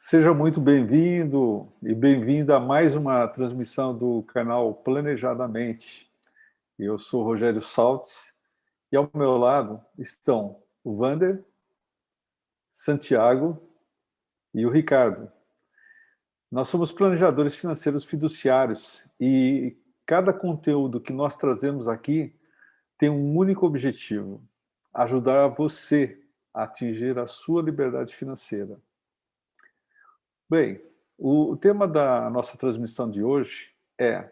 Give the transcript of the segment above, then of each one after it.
Seja muito bem-vindo e bem-vinda a mais uma transmissão do canal Planejadamente. Eu sou Rogério Saltz e ao meu lado estão o Vander, Santiago e o Ricardo. Nós somos planejadores financeiros fiduciários e cada conteúdo que nós trazemos aqui tem um único objetivo: ajudar você a atingir a sua liberdade financeira. Bem, o tema da nossa transmissão de hoje é: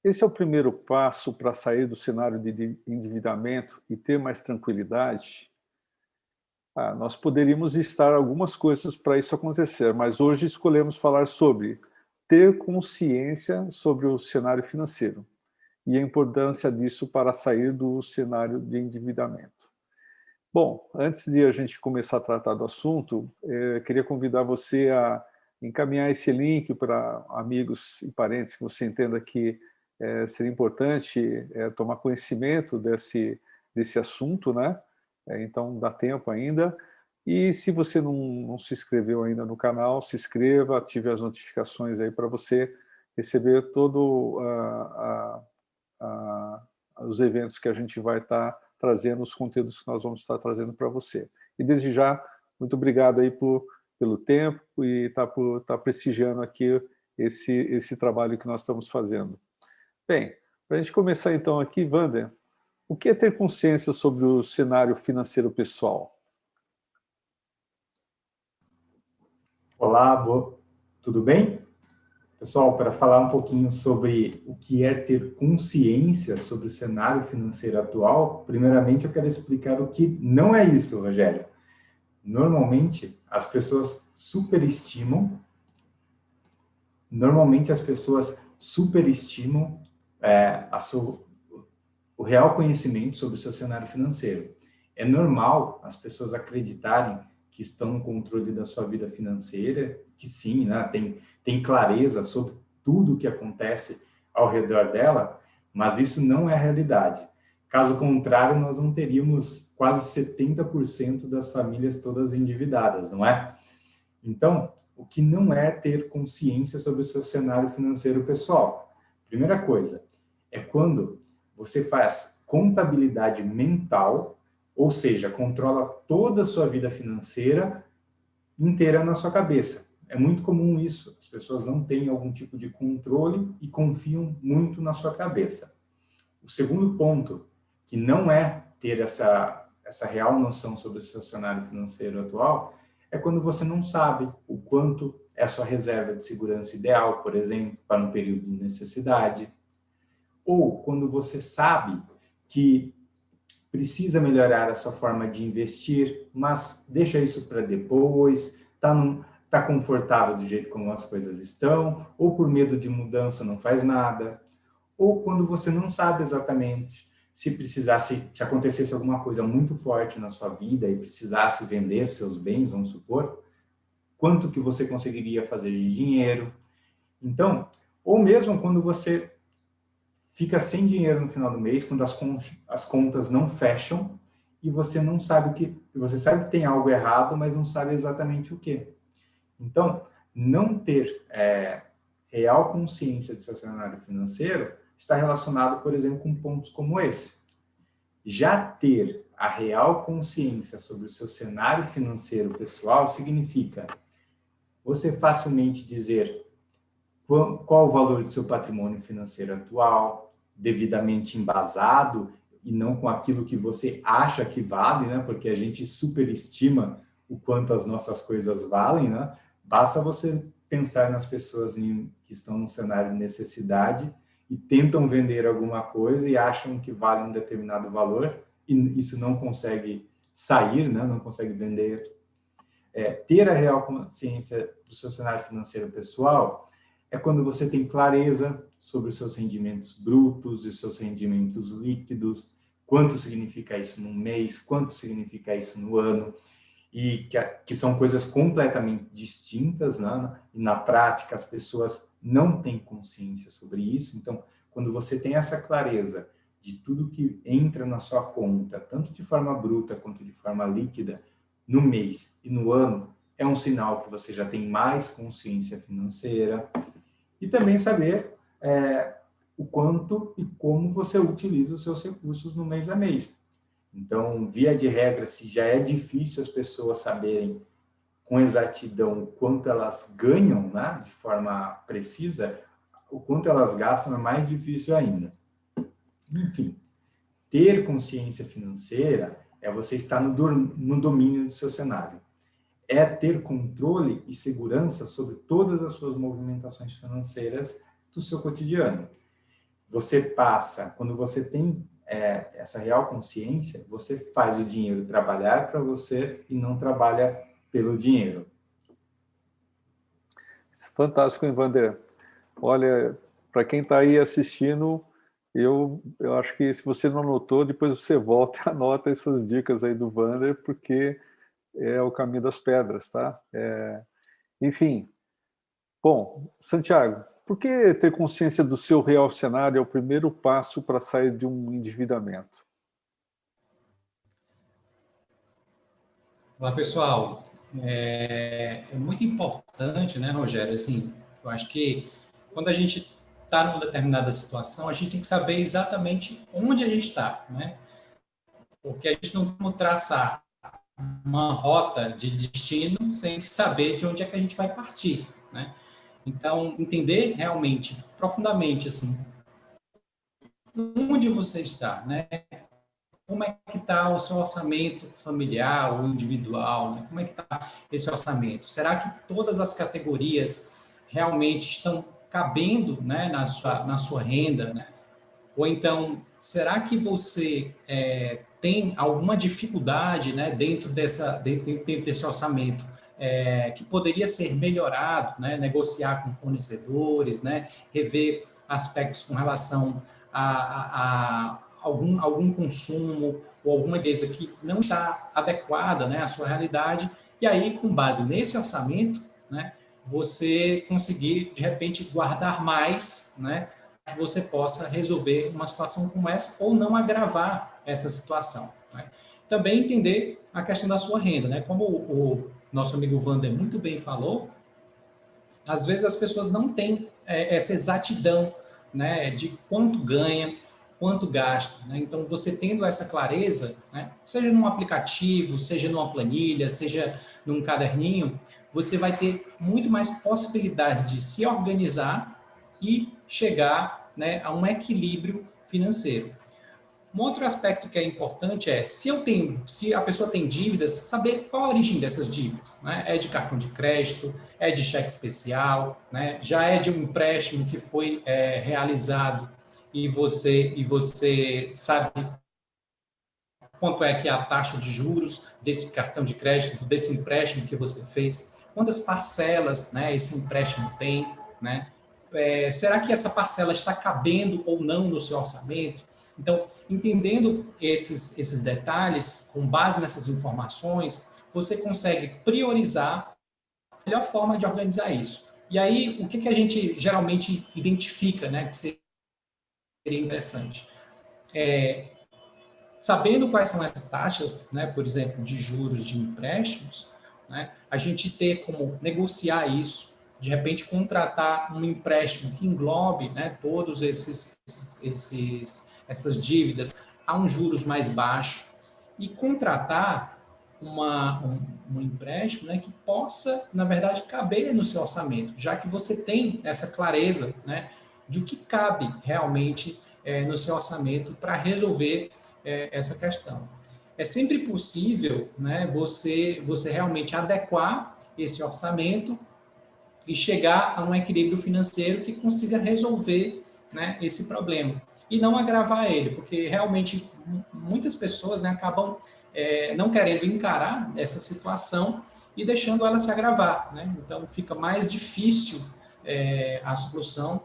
esse é o primeiro passo para sair do cenário de endividamento e ter mais tranquilidade? Nós poderíamos listar algumas coisas para isso acontecer, mas hoje escolhemos falar sobre ter consciência sobre o cenário financeiro e a importância disso para sair do cenário de endividamento. Bom, antes de a gente começar a tratar do assunto, queria convidar você a encaminhar esse link para amigos e parentes que você entenda que seria importante tomar conhecimento desse assunto, né? Então, dá tempo ainda. E se você não se inscreveu ainda no canal, se inscreva, ative as notificações aí para você receber todo os eventos que a gente vai estar trazendo, os conteúdos que nós vamos estar trazendo para você. E desde já, muito obrigado aí pelo tempo e por estar prestigiando aqui esse trabalho que nós estamos fazendo. Bem, para a gente começar então aqui, Wander, o que é ter consciência sobre o cenário financeiro pessoal? Olá, tudo bem? Pessoal, para falar um pouquinho sobre o que é ter consciência sobre o cenário financeiro atual, primeiramente eu quero explicar o que não é isso, Rogério. Normalmente, as pessoas superestimam o real conhecimento sobre o seu cenário financeiro. É normal as pessoas acreditarem que estão no controle da sua vida financeira, que sim, né, tem clareza sobre tudo o que acontece ao redor dela, mas isso não é a realidade. Caso contrário, nós não teríamos quase 70% das famílias todas endividadas, não é? Então, o que não é ter consciência sobre o seu cenário financeiro pessoal? Primeira coisa, é quando você faz contabilidade mental, ou seja, controla toda a sua vida financeira inteira na sua cabeça. É muito comum isso, as pessoas não têm algum tipo de controle e confiam muito na sua cabeça. O segundo ponto, que não é ter essa real noção sobre o seu cenário financeiro atual, é quando você não sabe o quanto é a sua reserva de segurança ideal, por exemplo, para um período de necessidade, ou quando você sabe que precisa melhorar a sua forma de investir, mas deixa isso para depois, tá confortável do jeito como as coisas estão, ou por medo de mudança não faz nada, ou quando você não sabe exatamente se acontecesse alguma coisa muito forte na sua vida e precisasse vender seus bens, vamos supor, quanto que você conseguiria fazer de dinheiro. Então, ou mesmo quando você fica sem dinheiro no final do mês, quando as contas não fecham e você não sabe você sabe que tem algo errado, mas não sabe exatamente o que. Então, não ter real consciência do seu cenário financeiro está relacionado, por exemplo, com pontos como esse. Já ter a real consciência sobre o seu cenário financeiro pessoal significa você facilmente dizer qual o valor do seu patrimônio financeiro atual, devidamente embasado e não com aquilo que você acha que vale, né? Porque a gente superestima o quanto as nossas coisas valem, né? Basta você pensar nas pessoas que estão no cenário de necessidade e tentam vender alguma coisa e acham que vale um determinado valor e isso não consegue sair, né? Não consegue vender. Ter a real consciência do seu cenário financeiro pessoal é quando você tem clareza sobre os seus rendimentos brutos e os seus rendimentos líquidos, quanto significa isso no mês, quanto significa isso no ano, e que são coisas completamente distintas, né? E na prática as pessoas não têm consciência sobre isso. Então, quando você tem essa clareza de tudo que entra na sua conta, tanto de forma bruta quanto de forma líquida, no mês e no ano, é um sinal que você já tem mais consciência financeira. E também saber o quanto e como você utiliza os seus recursos no mês a mês. Então, via de regra, se já é difícil as pessoas saberem com exatidão o quanto elas ganham, né, de forma precisa, o quanto elas gastam é mais difícil ainda. Enfim, ter consciência financeira é você estar no domínio do seu cenário. É ter controle e segurança sobre todas as suas movimentações financeiras do seu cotidiano. Você passa, quando você tem essa real consciência, você faz o dinheiro trabalhar para você e não trabalha pelo dinheiro. Fantástico, hein, Wander? Olha, para quem está aí assistindo, eu acho que se você não anotou, depois você volta e anota essas dicas aí do Wander, porque é o caminho das pedras, tá? Enfim, bom, Santiago, por que ter consciência do seu real cenário é o primeiro passo para sair de um endividamento? Olá, pessoal. É muito importante, né, Rogério? Assim, eu acho que quando a gente está numa determinada situação, a gente tem que saber exatamente onde a gente está, né? Porque a gente não pode traçar uma rota de destino sem saber de onde é que a gente vai partir, né? Então, entender realmente, profundamente, assim, onde você está, né? Como é que está o seu orçamento familiar ou individual, né? Como é que está esse orçamento? Será que todas as categorias realmente estão cabendo, né, na sua renda, né? Ou então, será que você tem alguma dificuldade, né, dentro desse orçamento que poderia ser melhorado, né, negociar com fornecedores, né, rever aspectos com relação a algum consumo ou alguma coisa que não está adequada, né, à sua realidade, e aí, com base nesse orçamento, né, você conseguir, de repente, guardar mais, né, que você possa resolver uma situação como essa ou não agravar essa situação, né? Também entender a questão da sua renda, né? Como o nosso amigo Wander muito bem falou, às vezes as pessoas não têm essa exatidão, né, de quanto ganha, quanto gasta, né? Então, você tendo essa clareza, né, seja num aplicativo, seja numa planilha, seja num caderninho, você vai ter muito mais possibilidades de se organizar e chegar, né, a um equilíbrio financeiro. Um outro aspecto que é importante é, se a pessoa tem dívidas, saber qual a origem dessas dívidas, né? É de cartão de crédito, é de cheque especial, né? Já é de um empréstimo que foi realizado e você sabe quanto é que é a taxa de juros desse cartão de crédito, desse empréstimo que você fez, quantas parcelas, né, esse empréstimo tem, né? Será que essa parcela está cabendo ou não no seu orçamento? Então, entendendo esses detalhes, com base nessas informações, você consegue priorizar a melhor forma de organizar isso. E aí, o que a gente geralmente identifica, né, que seria interessante? Sabendo quais são as taxas, né, por exemplo, de juros de empréstimos, né, a gente ter como negociar isso, de repente contratar um empréstimo que englobe, né, todos essas dívidas a um juros mais baixo e contratar um empréstimo, né, que possa, na verdade, caber no seu orçamento, já que você tem essa clareza, né, de o que cabe realmente no seu orçamento para resolver essa questão. É sempre possível, né, você realmente adequar esse orçamento e chegar a um equilíbrio financeiro que consiga resolver, né, esse problema e não agravar ele, porque realmente muitas pessoas, né, acabam não querendo encarar essa situação e deixando ela se agravar, né? Então fica mais difícil a solução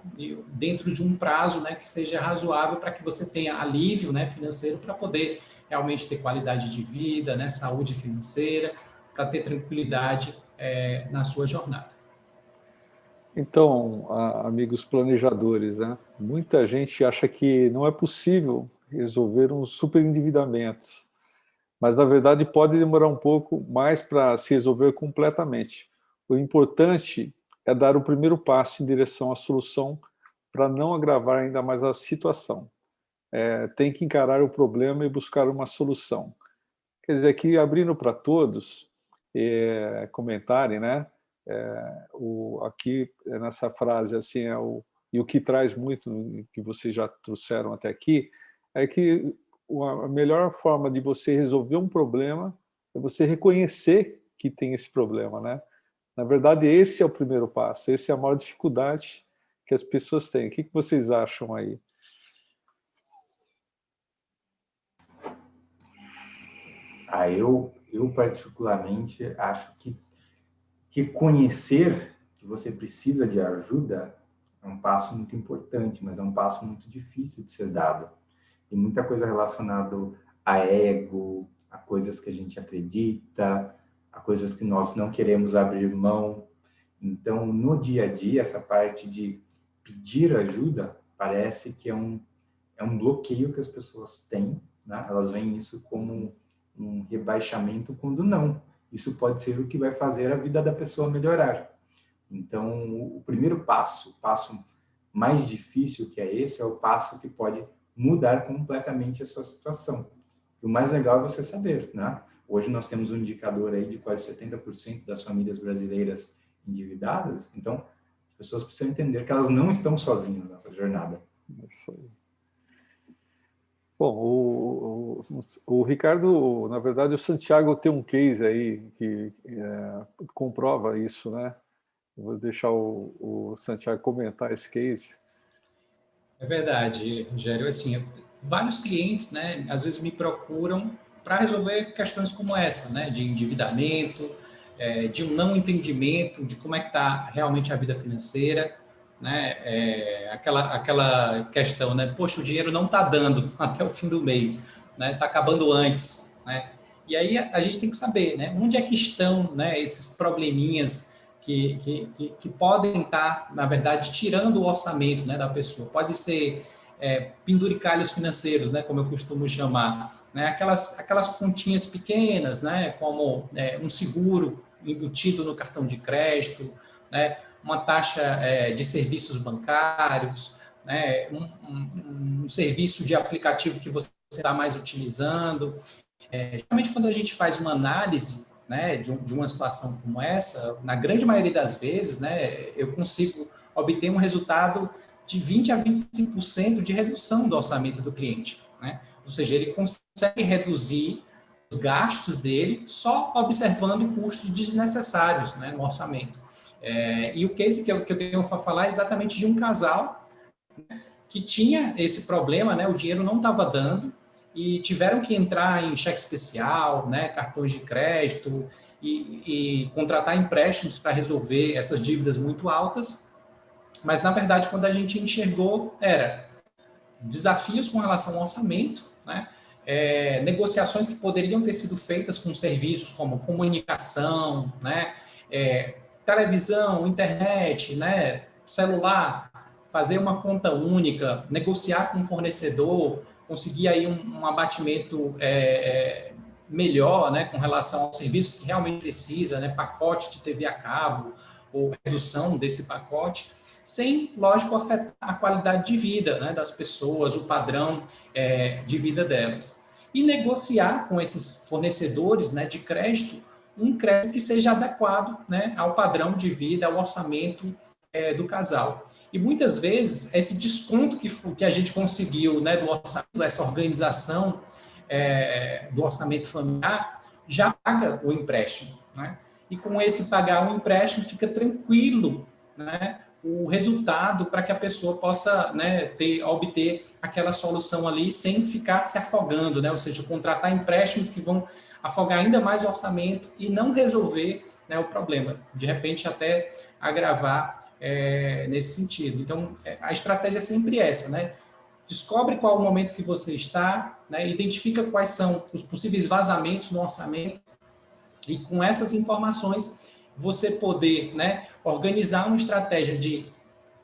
dentro de um prazo, né, que seja razoável para que você tenha alívio, né, financeiro para poder realmente ter qualidade de vida, né, saúde financeira, para ter tranquilidade na sua jornada. Então, amigos planejadores, né? Muita gente acha que não é possível resolver um superendividamento. mas na verdade pode demorar um pouco mais para se resolver completamente. O importante é dar o primeiro passo em direção à solução para não agravar ainda mais a situação. Tem que encarar o problema e buscar uma solução. Quer dizer, aqui abrindo para todos comentarem, né? Aqui nessa frase assim e o que traz muito que vocês já trouxeram até aqui é que a melhor forma de você resolver um problema é você reconhecer que tem esse problema, né? Na verdade, esse é o primeiro passo, essa é a maior dificuldade que as pessoas têm. O que vocês acham aí? Eu particularmente acho que conhecer que você precisa de ajuda é um passo muito importante, mas é um passo muito difícil de ser dado. Tem muita coisa relacionada a ego, a coisas que a gente acredita, a coisas que nós não queremos abrir mão. Então, no dia a dia, essa parte de pedir ajuda parece que é um bloqueio que as pessoas têm, né? Elas veem isso como um rebaixamento, quando não. Isso pode ser o que vai fazer a vida da pessoa melhorar. Então, o primeiro passo, o passo mais difícil que é esse, é o passo que pode mudar completamente a sua situação. E o mais legal é você saber, né? Hoje nós temos um indicador aí de quase 70% das famílias brasileiras endividadas, então as pessoas precisam entender que elas não estão sozinhas nessa jornada. Isso aí. Bom, o Ricardo, na verdade, o Santiago tem um case aí que comprova isso, né? Eu vou deixar o Santiago comentar esse case. É verdade, Rogério. Assim, vários clientes, né, às vezes me procuram para resolver questões como essa, né, de endividamento, de um não entendimento de como é que está realmente a vida financeira, né, aquela questão, né, poxa, o dinheiro não está dando até o fim do mês, né, está acabando antes, né, e aí a gente tem que saber, né, onde é que estão, né, esses probleminhas que podem estar, na verdade, tirando o orçamento, né, da pessoa. Pode ser penduricalhos financeiros, né, como eu costumo chamar, né, aquelas continhas pequenas, né, como um seguro embutido no cartão de crédito, né, uma taxa de serviços bancários, né, um serviço de aplicativo que você está mais utilizando. Geralmente, quando a gente faz uma análise, né, de uma situação como essa, na grande maioria das vezes, né, eu consigo obter um resultado de 20% a 25% de redução do orçamento do cliente, né? Ou seja, ele consegue reduzir os gastos dele só observando custos desnecessários, né, no orçamento. E o case que eu tenho para falar é exatamente de um casal, né, que tinha esse problema, né, o dinheiro não estava dando, e tiveram que entrar em cheque especial, né, cartões de crédito e contratar empréstimos para resolver essas dívidas muito altas. Mas, na verdade, quando a gente enxergou, era desafios com relação ao orçamento, né, negociações que poderiam ter sido feitas com serviços como comunicação, né, televisão, internet, né, celular, fazer uma conta única, negociar com um fornecedor, conseguir aí um abatimento melhor, né, com relação ao serviço que realmente precisa, né, pacote de TV a cabo ou redução desse pacote, sem, lógico, afetar a qualidade de vida, né, das pessoas, o padrão de vida delas. E negociar com esses fornecedores, né, de crédito, um crédito que seja adequado, né, ao padrão de vida, ao orçamento do casal. E muitas vezes esse desconto que a gente conseguiu, né, do orçamento, essa organização do orçamento familiar, já paga o empréstimo, né? E com esse pagar o empréstimo fica tranquilo, né, o resultado para que a pessoa possa, né, obter aquela solução ali sem ficar se afogando, né? Ou seja, contratar empréstimos que vão afogar ainda mais o orçamento e não resolver, né, o problema, de repente até agravar nesse sentido. Então, a estratégia é sempre essa, né? Descobre qual o momento que você está, né? Identifica quais são os possíveis vazamentos no orçamento e com essas informações você poder, né, organizar uma estratégia de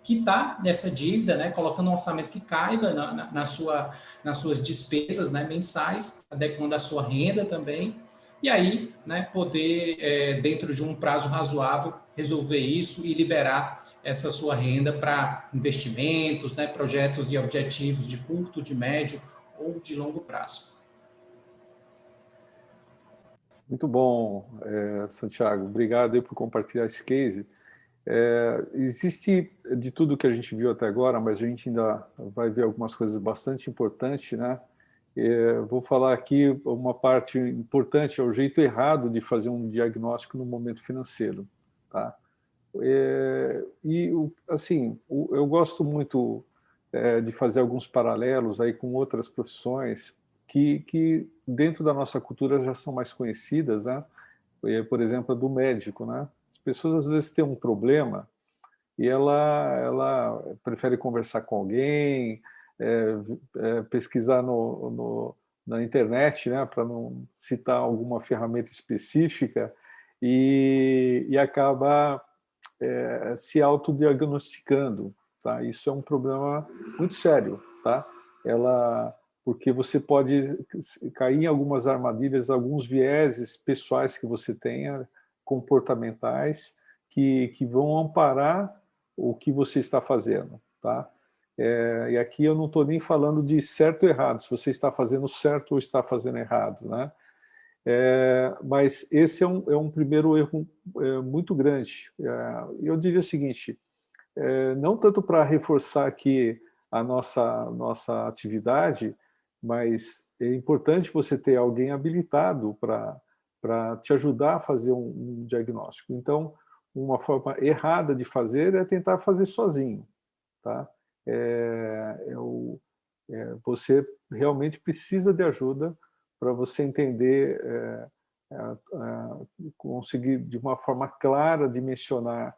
quitar dessa dívida, né, colocando um orçamento que caiba nas suas despesas, né, mensais, adequando a sua renda também, e aí, né, poder, dentro de um prazo razoável, resolver isso e liberar essa sua renda para investimentos, né, projetos e objetivos de curto, de médio ou de longo prazo. Muito bom, Santiago. Obrigado aí por compartilhar esse case. Existe de tudo que a gente viu até agora, mas a gente ainda vai ver algumas coisas bastante importantes, né? Vou falar aqui uma parte importante, é o jeito errado de fazer um diagnóstico no momento financeiro, tá? Assim, eu gosto muito de fazer alguns paralelos aí com outras profissões que dentro da nossa cultura já são mais conhecidas, né? Por exemplo, a do médico, né? As pessoas às vezes têm um problema e ela prefere conversar com alguém, pesquisar na internet, né, para não citar alguma ferramenta específica, e acaba se autodiagnosticando, tá? Isso é um problema muito sério, tá? Porque você pode cair em algumas armadilhas, alguns vieses pessoais que você tenha, comportamentais, que vão amparar o que você está fazendo, tá? E aqui eu não estou nem falando de certo ou errado, se você está fazendo certo ou está fazendo errado, né? Mas esse é um primeiro erro muito grande. Eu diria o seguinte, não tanto para reforçar aqui a nossa atividade, mas é importante você ter alguém habilitado para te ajudar a fazer um diagnóstico. Então, uma forma errada de fazer é tentar fazer sozinho, tá? Você realmente precisa de ajuda para você entender, conseguir de uma forma clara dimensionar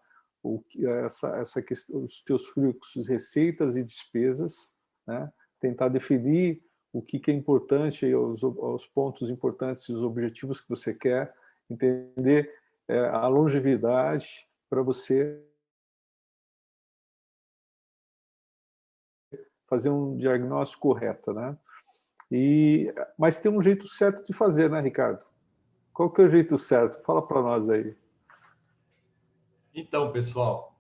essa questão, os teus fluxos, receitas e despesas, né? Tentar definir o que é importante, os pontos importantes e os objetivos que você quer, entender a longevidade para você fazer um diagnóstico correto, né? Mas tem um jeito certo de fazer, né, Ricardo? Qual que é o jeito certo? Fala para nós aí. Então, pessoal,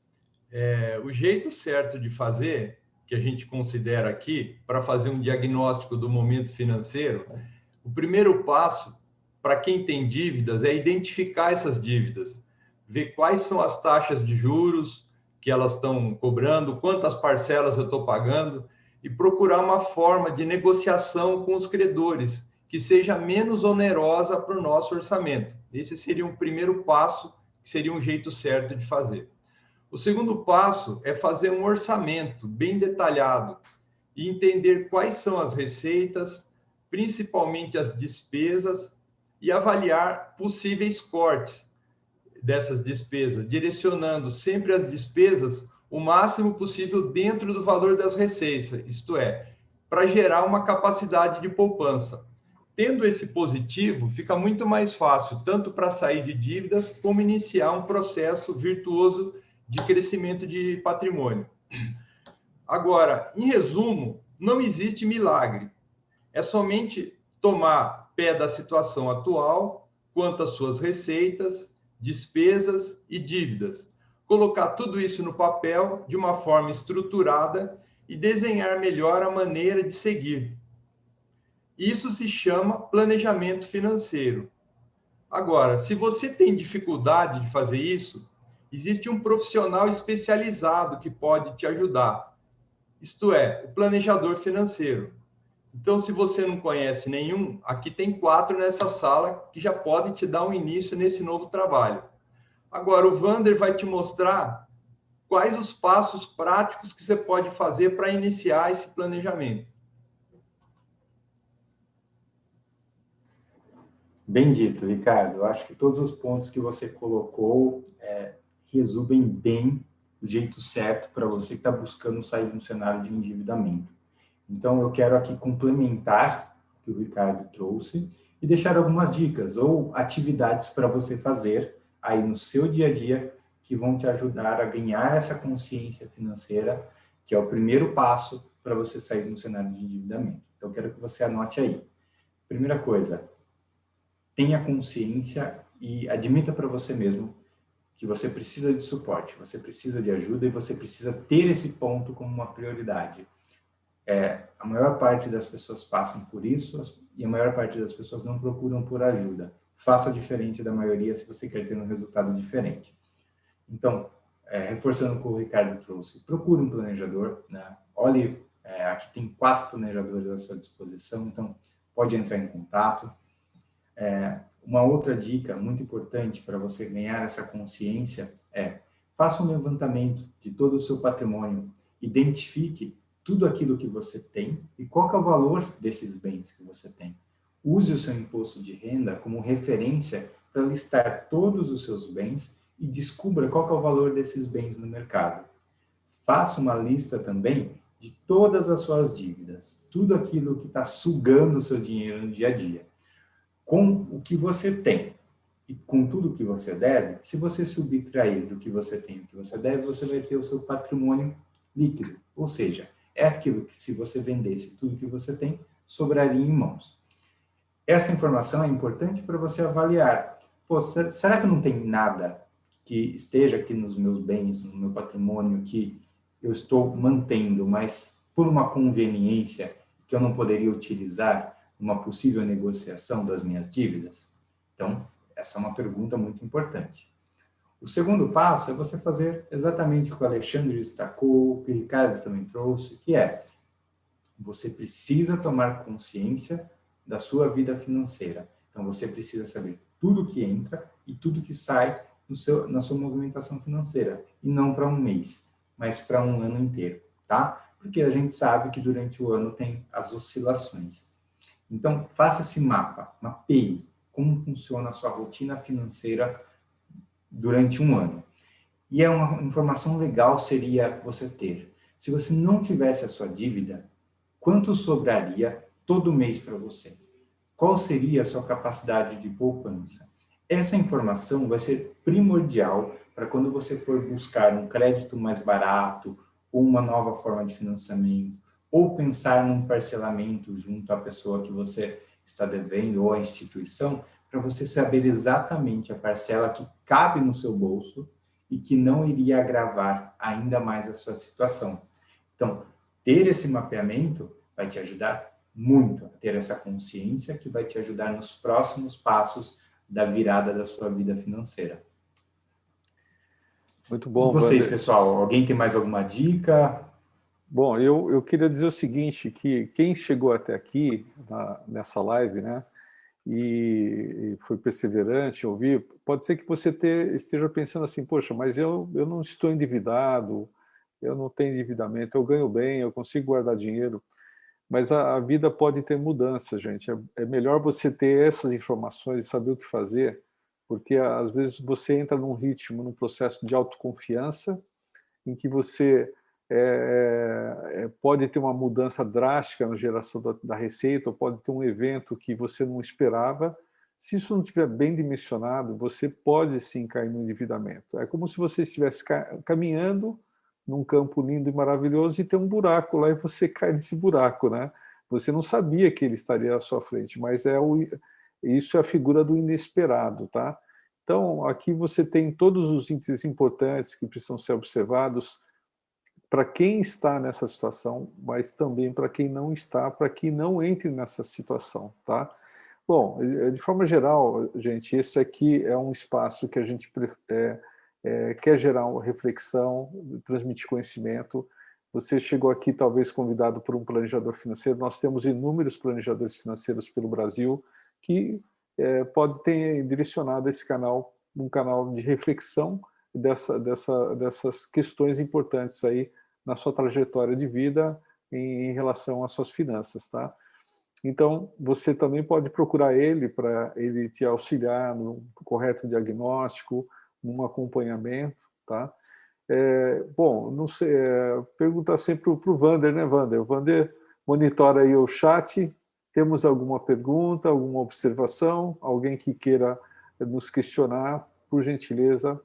o jeito certo de fazer, que a gente considera aqui, para fazer um diagnóstico do momento financeiro, o primeiro passo, para quem tem dívidas, é identificar essas dívidas, ver quais são as taxas de juros que elas estão cobrando, quantas parcelas eu estou pagando, e procurar uma forma de negociação com os credores que seja menos onerosa para o nosso orçamento. Esse seria um primeiro passo, que seria um jeito certo de fazer. O segundo passo é fazer um orçamento bem detalhado e entender quais são as receitas, principalmente as despesas, e avaliar possíveis cortes dessas despesas, direcionando sempre as despesas o máximo possível dentro do valor das receitas, isto é, para gerar uma capacidade de poupança. Tendo esse positivo, fica muito mais fácil, tanto para sair de dívidas, como iniciar um processo virtuoso de crescimento de patrimônio. Agora, em resumo, não existe milagre. É somente tomar pé da situação atual, quanto às suas receitas, despesas e dívidas. Colocar tudo isso no papel de uma forma estruturada e desenhar melhor a maneira de seguir. Isso se chama planejamento financeiro. Agora, se você tem dificuldade de fazer isso, existe um profissional especializado que pode te ajudar. Isto é, o planejador financeiro. Então, se você não conhece nenhum, aqui tem 4 nessa sala que já podem te dar um início nesse novo trabalho. Agora, o Wander vai te mostrar quais os passos práticos que você pode fazer para iniciar esse planejamento. Bem dito, Ricardo. Eu acho que todos os pontos que você colocou resumem bem o jeito certo para você que está buscando sair de um cenário de endividamento. Então, eu quero aqui complementar o que o Ricardo trouxe e deixar algumas dicas ou atividades para você fazer aí no seu dia a dia que vão te ajudar a ganhar essa consciência financeira, que é o primeiro passo para você sair de um cenário de endividamento. Então, eu quero que você anote aí. Primeira coisa, tenha consciência e admita para você mesmo que você precisa de suporte, você precisa de ajuda e você precisa ter esse ponto como uma prioridade. A maior parte das pessoas passam por isso e a maior parte das pessoas não procuram por ajuda. Faça diferente da maioria se você quer ter um resultado diferente. Então, reforçando o que o Ricardo trouxe, procure um planejador, né? Olhe, aqui tem 4 planejadores à sua disposição, então pode entrar em contato. Uma outra dica muito importante para você ganhar essa consciência faça um levantamento de todo o seu patrimônio, identifique tudo aquilo que você tem e qual que é o valor desses bens que você tem. Use o seu imposto de renda como referência para listar todos os seus bens e descubra qual que é o valor desses bens no mercado. Faça uma lista também de todas as suas dívidas, tudo aquilo que está sugando o seu dinheiro no dia a dia. Com o que você tem e com tudo que você deve, se você subtrair do que você tem e do que você deve, você vai ter o seu patrimônio líquido. Ou seja, é aquilo que, se você vendesse tudo que você tem, sobraria em mãos. Essa informação é importante para você avaliar. Pô, será que não tem nada que esteja aqui nos meus bens, no meu patrimônio, que eu estou mantendo, mas por uma conveniência que eu não poderia utilizar numa possível negociação das minhas dívidas? Então, essa é uma pergunta muito importante. O segundo passo é você fazer exatamente o que o Alexandre destacou, o que o Ricardo também trouxe, que é você precisa tomar consciência da sua vida financeira. Então, você precisa saber tudo que entra e tudo que sai na sua movimentação financeira. E não para um mês, mas para um ano inteiro, tá? Porque a gente sabe que durante o ano tem as oscilações. Então, faça esse mapa, mapeie como funciona a sua rotina financeira durante um ano. E uma informação legal seria você ter. Se você não tivesse a sua dívida, quanto sobraria todo mês para você? Qual seria a sua capacidade de poupança? Essa informação vai ser primordial para quando você for buscar um crédito mais barato, ou uma nova forma de financiamento, ou pensar num parcelamento junto à pessoa que você está devendo ou à instituição, para você saber exatamente a parcela que cabe no seu bolso e que não iria agravar ainda mais a sua situação. Então, ter esse mapeamento vai te ajudar muito a ter essa consciência que vai te ajudar nos próximos passos da virada da sua vida financeira. Muito bom, e vocês, Wander. pessoal? Alguém tem mais alguma dica? Bom, eu queria dizer o seguinte, que quem chegou até aqui, nessa live, né, e foi perseverante, ouvir, pode ser que você esteja pensando assim, poxa, mas eu não estou endividado, eu não tenho endividamento, eu ganho bem, eu consigo guardar dinheiro, mas a vida pode ter mudança, gente. É melhor você ter essas informações e saber o que fazer, porque às vezes você entra num ritmo, num processo de autoconfiança, em que você pode ter uma mudança drástica na geração da receita, ou pode ter um evento que você não esperava. Se isso não estiver bem dimensionado, você pode sim cair no endividamento. É como se você estivesse caminhando num campo lindo e maravilhoso e tem um buraco lá e você cai nesse buraco, né? Você não sabia que ele estaria à sua frente, mas isso é a figura do inesperado, tá? Então, aqui você tem todos os índices importantes que precisam ser observados para quem está nessa situação, mas também para quem não está, para que não entre nessa situação, tá? Bom, de forma geral, gente, esse aqui é um espaço que a gente quer gerar uma reflexão, transmitir conhecimento. Você chegou aqui talvez convidado por um planejador financeiro. Nós temos inúmeros planejadores financeiros pelo Brasil que pode ter direcionado esse canal, um canal de reflexão dessas questões importantes aí na sua trajetória de vida em relação às suas finanças, tá? Então, você também pode procurar ele para ele te auxiliar no correto diagnóstico, num acompanhamento, tá? Bom, não sei, perguntar sempre para o Wander, né, Wander? O Wander monitora aí o chat. Temos alguma pergunta, alguma observação? Alguém que queira nos questionar, por gentileza,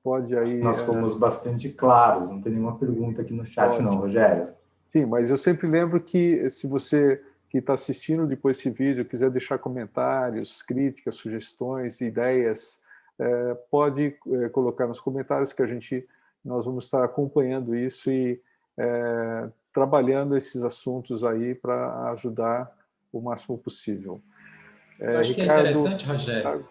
pode aí... Nós fomos bastante claros, não tem nenhuma pergunta aqui no chat, Ótimo. não, Rogério. Sim, mas eu sempre lembro que se você que está assistindo depois esse vídeo quiser deixar comentários, críticas, sugestões, ideias, pode colocar nos comentários que nós vamos estar acompanhando isso e trabalhando esses assuntos aí para ajudar o máximo possível. Eu acho que é Ricardo, interessante, Rogério,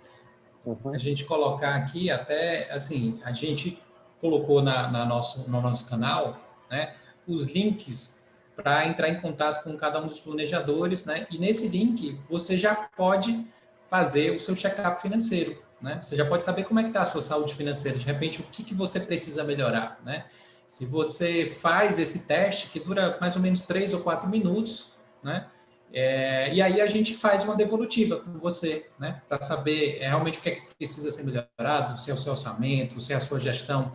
uhum. a gente colocar aqui até, assim, a gente colocou no nosso canal, né, os links para entrar em contato com cada um dos planejadores, né, e nesse link você já pode fazer o seu check-up financeiro, né, você já pode saber como é que está a sua saúde financeira, de repente o que você precisa melhorar, né, se você faz esse teste, que dura mais ou menos 3 ou 4 minutos, né, e aí a gente faz uma devolutiva com você, né, para saber realmente o que é que precisa ser melhorado, se é o seu orçamento, se é a sua gestão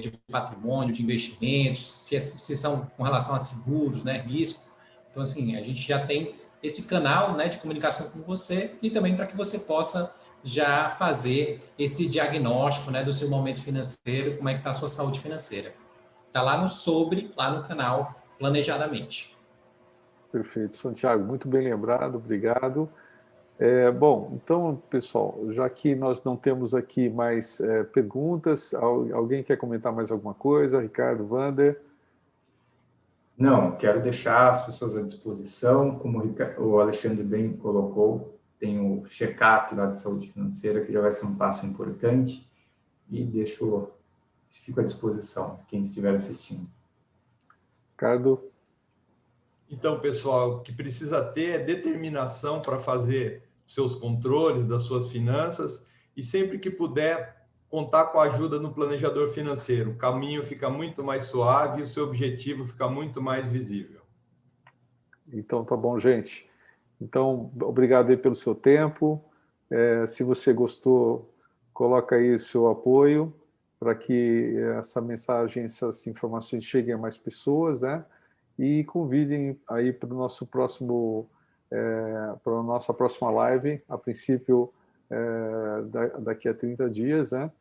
de patrimônio, de investimentos, se são com relação a seguros, né, risco. Então, assim, a gente já tem esse canal, né, de comunicação com você e também para que você possa já fazer esse diagnóstico, né, do seu momento financeiro, como é que está a sua saúde financeira. Está lá lá no canal Planejadamente. Perfeito, Santiago, muito bem lembrado, obrigado. Bom, então, pessoal, já que nós não temos aqui mais perguntas, alguém quer comentar mais alguma coisa? Ricardo, Wander? Não, quero deixar as pessoas à disposição, como o Alexandre bem colocou, tem o check-up lá de saúde financeira, que já vai ser um passo importante, e fico à disposição de quem estiver assistindo. Ricardo? Então, pessoal, o que precisa ter é determinação para fazer seus controles das suas finanças e sempre que puder contar com a ajuda do planejador financeiro. O caminho fica muito mais suave e o seu objetivo fica muito mais visível. Então, tá bom, gente. Então, obrigado aí pelo seu tempo. Se você gostou, coloca aí o seu apoio para que essa mensagem, essas informações cheguem a mais pessoas, né? E convidem aí para o nosso próximo, para a nossa próxima live, a princípio daqui a 30 dias, né?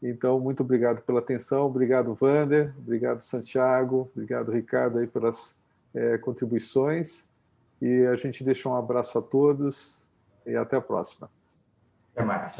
Então, muito obrigado pela atenção, obrigado, Wander, obrigado, Santiago, obrigado, Ricardo, aí pelas contribuições, e a gente deixa um abraço a todos, e até a próxima. Até mais.